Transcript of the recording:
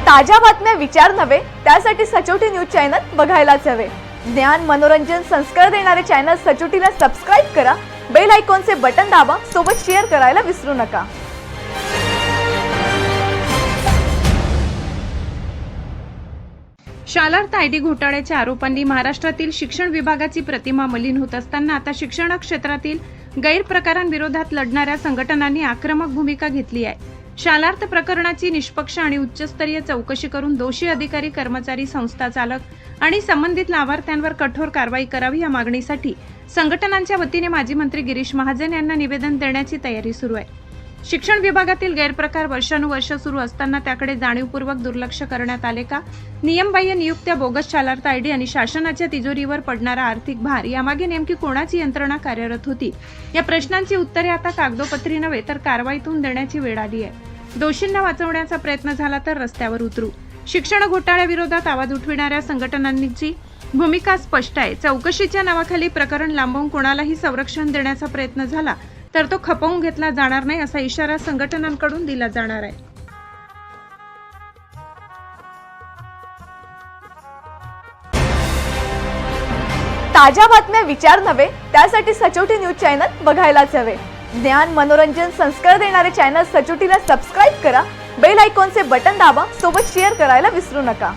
ताज्या बातम्या विचार नव्हे त्यासाठी सचोटी न्यूज चॅनल बघायलाच हवे। ज्ञान मनोरंजन संस्कार देणारे चॅनल सचोटीला सबस्क्राइब करा, बेल आयकॉनचे बटन दाबा, सोबत शेअर करायला विसरू नका। शालार्थ आयडी घोटाळ्याच्या आरोपांनी महाराष्ट्रातील शिक्षण विभागाची प्रतिमा मलिन होत असताना आता शिक्षण क्षेत्रातील गैरप्रकारांविरोधात लढणाऱ्या संघटनांनी आक्रमक भूमिका घेतली आहे। शालार्थ प्रकरणाची निष्पक्ष आणि उच्चस्तरीय चौकशी करून दोषी अधिकारी, कर्मचारी, संस्था चालक आणि संबंधित लाभार्थ्यांवर कठोर कारवाई करावी या मागणीसाठी संघटनांच्या वतीने माजी मंत्री गिरीश महाजन यांना निवेदन देण्याची तयारी सुरू आहे। शिक्षण विभागातील गैरप्रकार वर्षानुवर्ष सुरू असताना त्याकडे जाणीवपूर्वक दुर्लक्ष करण्यात आले का? नियमबाह्य नियुक्त्या, बोगस शालार्थ आयडी आणि शासनाच्या तिजोरीवर पडणारा आर्थिक भार यामागे नेमकी कोणाची यंत्रणा कार्यरत होती? या प्रश्नांची उत्तरे आता कागदोपत्री नव्हे तर कारवाईतून देण्याची वेळ आली आहे। दोषींना वाचवण्याचा प्रयत्न झाला तर रस्त्यावर उतरू। शिक्षण घोटाळ्याविरोधात आवाज उठविणाऱ्या संघटनांची भूमिका स्पष्ट आहे। चौकशीच्या नावाखाली प्रकरण लांबवून कोणालाही संरक्षण देण्याचा प्रयत्न झाला तर तो खपवून घेतला जाणार नाही असा इशारा संघटनांकडून दिला जाणार आहे। ताज्या बातम्या विचार नव्हे त्यासाठी सचोटी न्यूज चॅनल बघायलाच हवे। ज्ञान मनोरंजन संस्कार देणारे चॅनल सचोटीला सबस्क्राइब करा, बेल आयकॉनचे बटन दाबा, सोबत शेअर करायला विसरू नका।